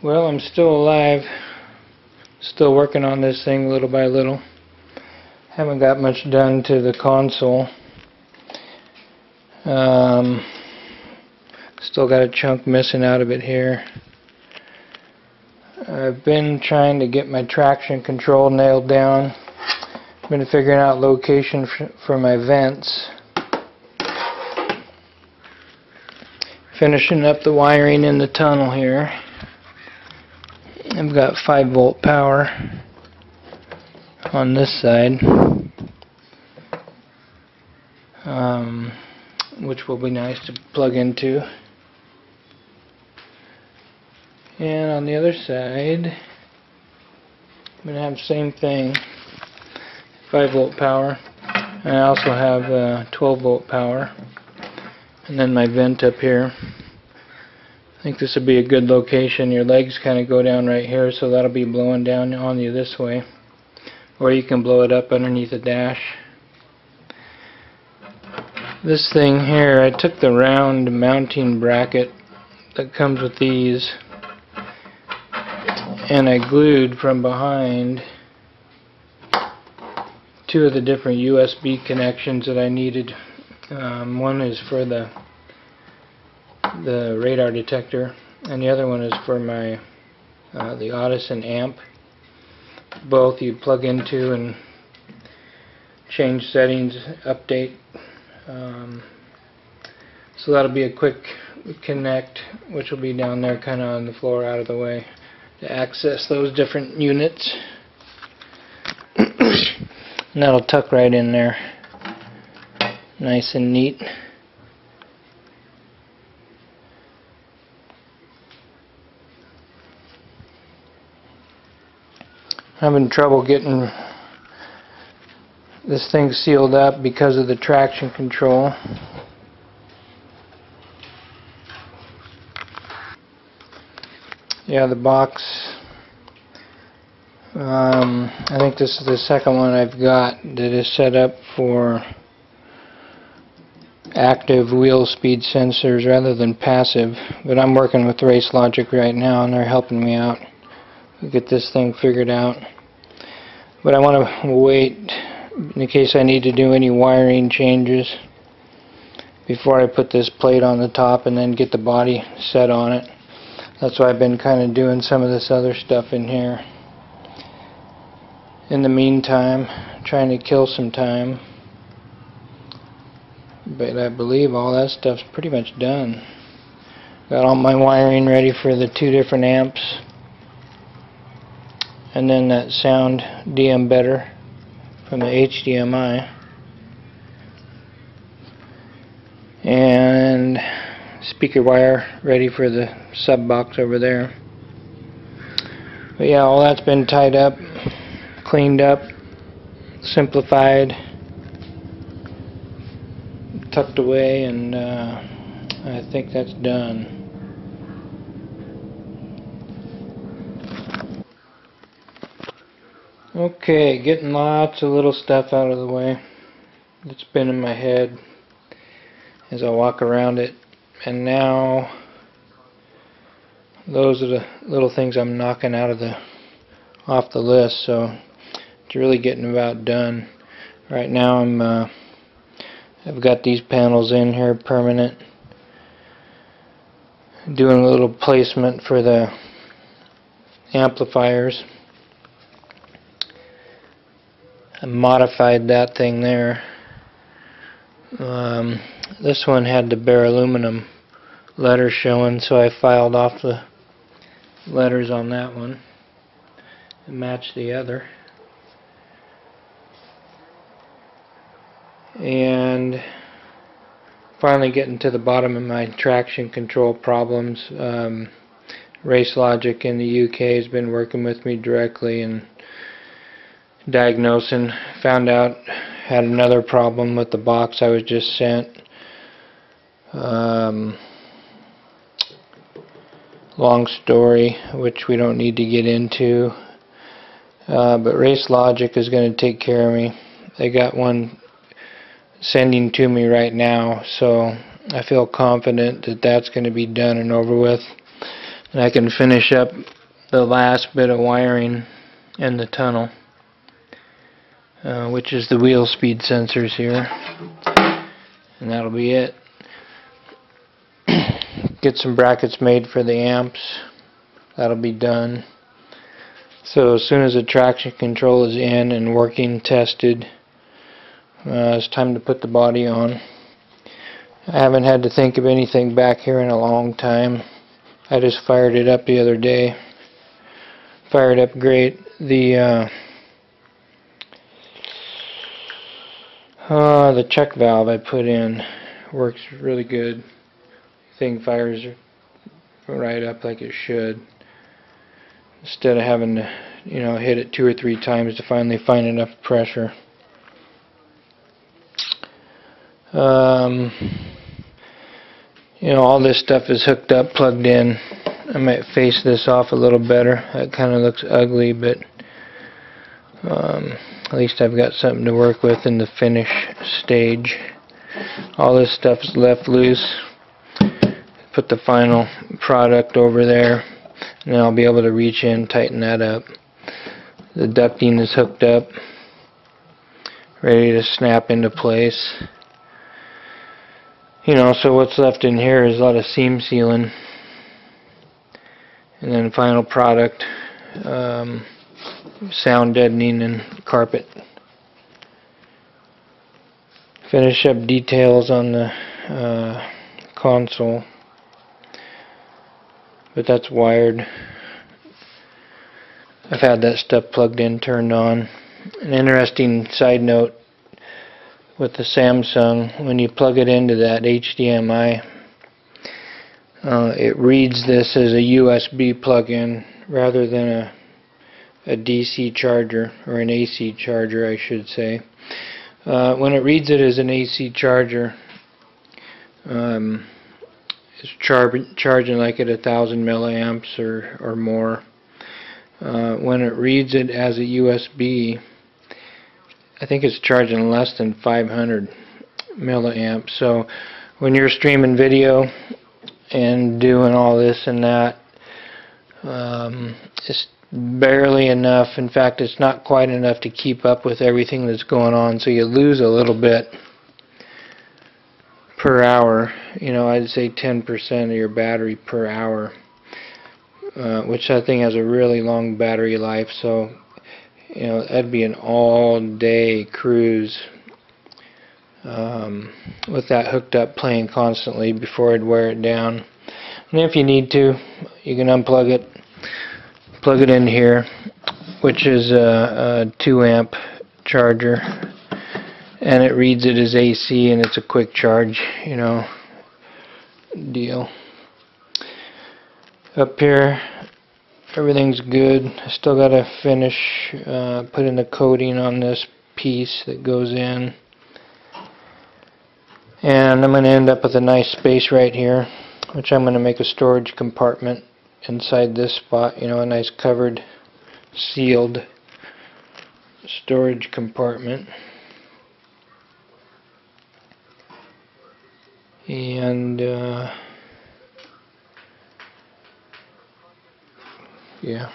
Well, I'm still alive. Still working on this thing little by little. Haven't got much done to the console. Still got a chunk missing out of it here. I've been trying to get my traction control nailed down. Been figuring out location for my vents. Finishing up the wiring in the tunnel here. I've got 5-volt power on this side, which will be nice to plug into. And on the other side, I'm going to have the same thing, 5-volt power. And I also have 12-volt power. And then my vent up here. I think this would be a good location. Your legs kind of go down right here, so that'll be blowing down on you this way. Or you can blow it up underneath the dash. This thing here, I took the round mounting bracket that comes with these, and I glued from behind 2 of the different USB connections that I needed. One is for the radar detector, and the other one is for my the Audison amp. Both you plug into and change settings, update. So that'll be a quick connect, which will be down there kind of on the floor out of the way to access those different units. And that'll tuck right in there, nice and neat. Having trouble getting this thing sealed up because of the traction control. Yeah, the box, I think this is the second one I've got that is set up for active wheel speed sensors rather than passive, but I'm working with Race Logic right now and they're helping me out to get this thing figured out. But I want to wait in case I need to do any wiring changes before I put this plate on the top and then get the body set on it. That's why I've been kind of doing some of this other stuff in here. In the meantime, trying to kill some time. But I believe all that stuff's pretty much done. Got all my wiring ready for the 2 different amps. And then that sound de-embedder from the HDMI. And speaker wire ready for the sub box over there. But yeah, all that's been tied up, cleaned up, simplified, tucked away, and I think that's done. Okay, getting lots of little stuff out of the way that's been in my head as I walk around it, and now those are the little things I'm knocking out of off the list, so it's really getting about done. Right now I've got these panels in here permanent, doing a little placement for the amplifiers. I modified that thing there. This one had the bare aluminum letters showing, so I filed off the letters on that one and matched the other. And finally getting to the bottom of my traction control problems. Race Logic in the UK has been working with me directly and diagnosing. Found out had another problem with the box I was just sent. Long story, which we don't need to get into. But Race Logic is going to take care of me. They got one sending to me right now, so I feel confident that that's going to be done and over with. And I can finish up the last bit of wiring in the tunnel, which is the wheel speed sensors here, and that'll be it. Get some brackets made for the amps. That'll be done. So as soon as the traction control is in and working, tested, it's time to put the body on. I haven't had to think of anything back here in a long time. I just fired it up the other day. Fired up great. The check valve I put in works really good. Thing fires right up like it should, instead of having to, hit it 2 or 3 times to finally find enough pressure. All this stuff is hooked up, plugged in. I might face this off a little better. That kind of looks ugly, but at least I've got something to work with in the finish stage. All this stuff is left loose. Put the final product over there, and then I'll be able to reach in, tighten that up. The ducting is hooked up, ready to snap into place. So what's left in here is a lot of seam sealing, and then final product, sound deadening and carpet. Finish up details on the console, but that's wired. I've had that stuff plugged in, turned on. An interesting side note with the Samsung, when you plug it into that HDMI, it reads this as a USB plug-in rather than a DC charger, or an AC charger I should say. When it reads it as an AC charger, it's charging like at 1,000 milliamps or more. When it reads it as a USB, I think it's charging less than 500 milliamps. So when you're streaming video and doing all this and that, it's barely enough. In fact, it's not quite enough to keep up with everything that's going on, so you lose a little bit per hour. I'd say 10% of your battery per hour, which I think has a really long battery life. So that'd be an all-day cruise with that hooked up, playing constantly before I'd wear it down. And if you need to, you can unplug it, plug it in here, which is a 2 amp charger, and it reads it as AC, and it's a quick charge, deal. Up here, everything's good. I still got to finish putting the coating on this piece that goes in, and I'm going to end up with a nice space right here, which I'm going to make a storage compartment inside this spot. A nice covered, sealed storage compartment. And yeah,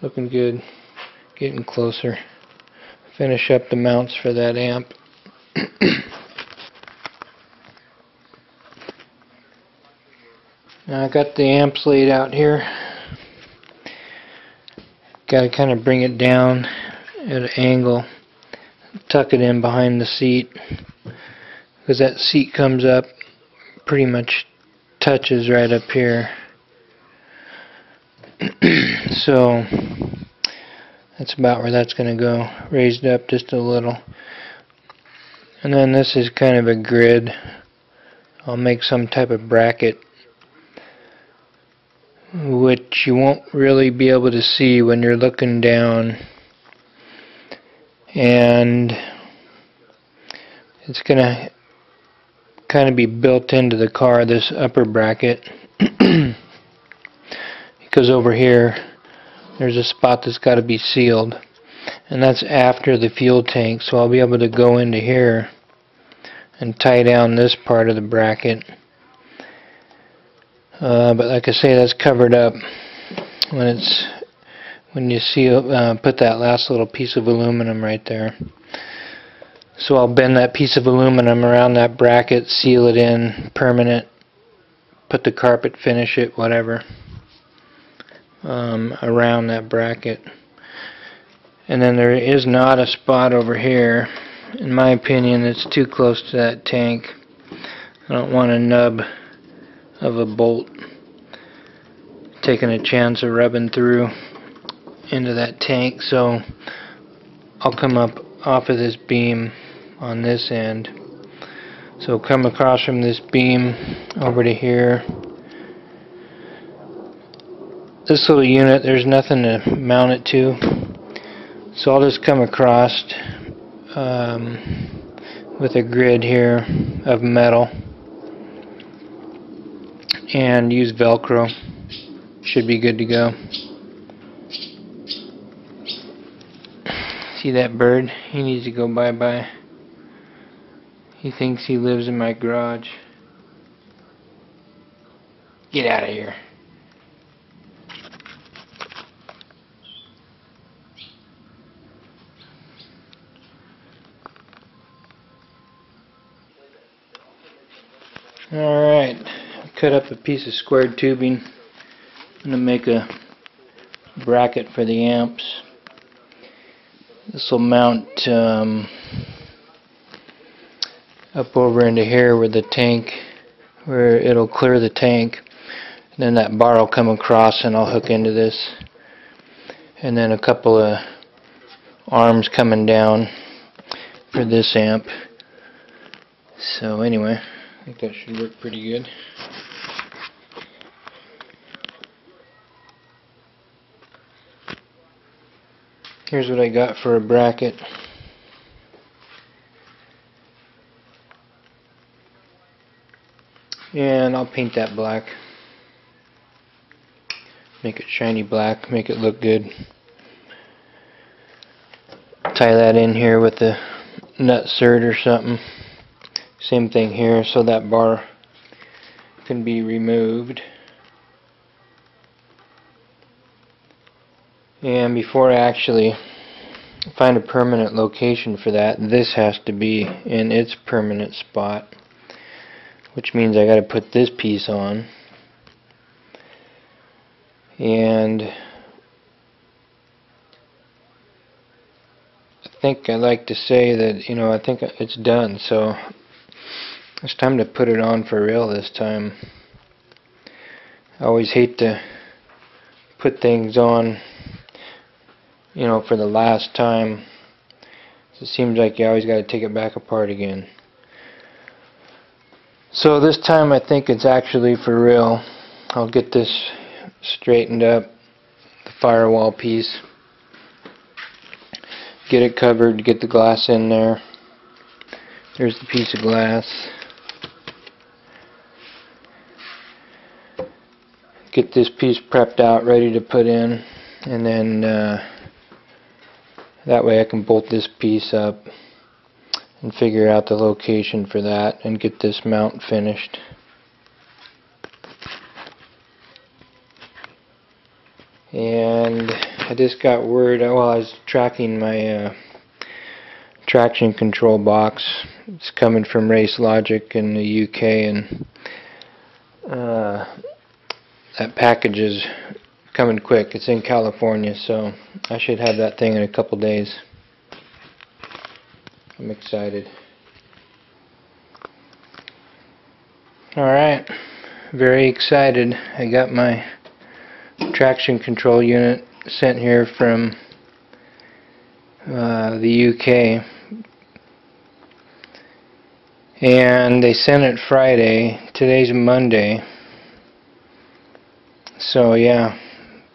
looking good, getting closer. Finish up the mounts for that amp. Now I got the amps laid out here. Got to kind of bring it down at an angle, tuck it in behind the seat, because that seat comes up, pretty much touches right up here. So that's about where that's going to go, raised up just a little. And then this is kind of a grid. I'll make some type of bracket, which you won't really be able to see when you're looking down, and it's going to kind of be built into the car, this upper bracket, because over here there's a spot that's got to be sealed, and that's after the fuel tank. So I'll be able to go into here and tie down this part of the bracket. But like I say, that's covered up when you see put that last little piece of aluminum right there. So I'll bend that piece of aluminum around that bracket, seal it in permanent, put the carpet, finish it, whatever, around that bracket. And then there is not a spot over here, in my opinion, it's too close to that tank. I don't want a nub of a bolt taking a chance of rubbing through into that tank, so I'll come up off of this beam on this end. So come across from this beam over to here. This little unit, there's nothing to mount it to, so I'll just come across with a grid here of metal and use Velcro. Should be good to go. See that bird? He needs to go bye-bye. He thinks he lives in my garage. Get out of here. Alright, cut up a piece of squared tubing. I'm going to make a bracket for the amps. This will mount up over into here where the tank, where it'll clear the tank. And then that bar will come across and I'll hook into this. And then a couple of arms coming down for this amp. So anyway, I think that should work pretty good. Here's what I got for a bracket. And I'll paint that black. Make it shiny black, make it look good. Tie that in here with a nut cert or something. Same thing here, so that bar can be removed. And before I actually find a permanent location for that, this has to be in its permanent spot, which means I got to put this piece on. And I think I like to say that, you know, I think it's done, so it's time to put it on for real this time. I always hate to put things on, you know, for the last time. It seems like you always got to take it back apart again. So this time I think it's actually for real. I'll get this straightened up, the firewall piece, get it covered, get the glass in there. There's the piece of glass. Get this piece prepped out, ready to put in, and then that way I can bolt this piece up and figure out the location for that and get this mount finished. And I just got word, well, I was tracking my traction control box. It's coming from Race Logic in the UK, and that package is coming quick. It's in California, so I should have that thing in a couple days. I'm excited. Alright, very excited. I got my traction control unit sent here from the UK, and they sent it Friday. Today's Monday, so yeah,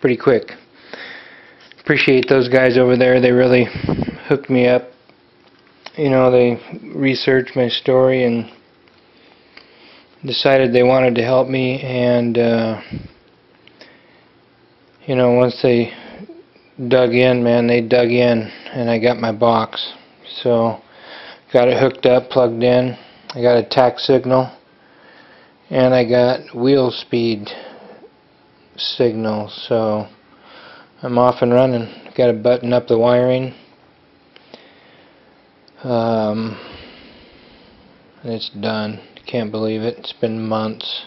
pretty quick. Appreciate those guys over there. They really hooked me up. You know, they researched my story and decided they wanted to help me, and you know, once they dug in, man, they dug in, and I got my box. So got it hooked up, plugged in. I got a tack signal, and I got wheel speed signal, so I'm off and running. Got to button up the wiring. It's done. Can't believe it. It's been months.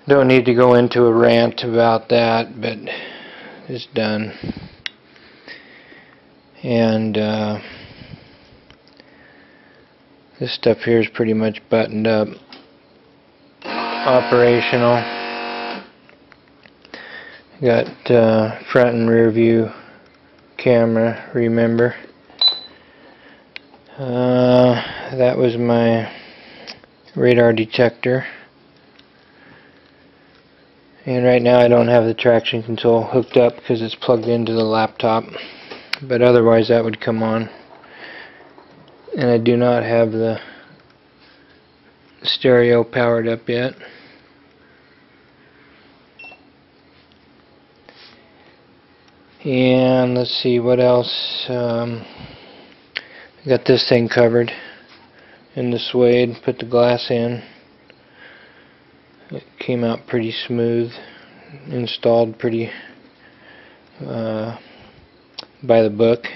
Don't need to go into a rant about that, but it's done. And this stuff here is pretty much buttoned up, operational. Got front and rear view camera, remember. That was my radar detector. And right now I don't have the traction control hooked up because it's plugged into the laptop. But otherwise that would come on. And I do not have the stereo powered up yet. And let's see what else. I got this thing covered in the suede, put the glass in. It came out pretty smooth, installed pretty by the book.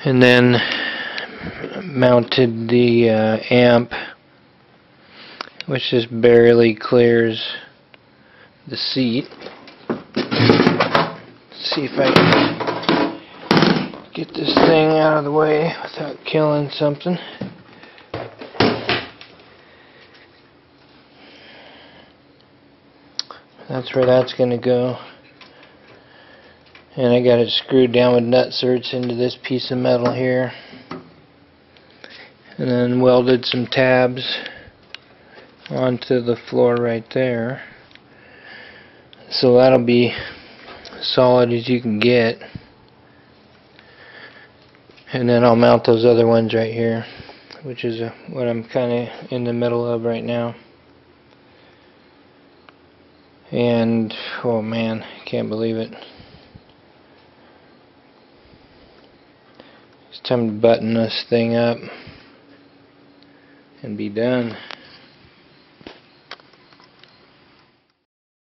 And then mounted the amp, which just barely clears the seat. Let's see if I can get this thing out of the way without killing something. That's where that's going to go. And I got it screwed down with nut certs into this piece of metal here. And then welded some tabs onto the floor right there. So that'll be solid as you can get. And then I'll mount those other ones right here, which is what I'm kind of in the middle of right now. And oh man, can't believe it. It's time to button this thing up and be done.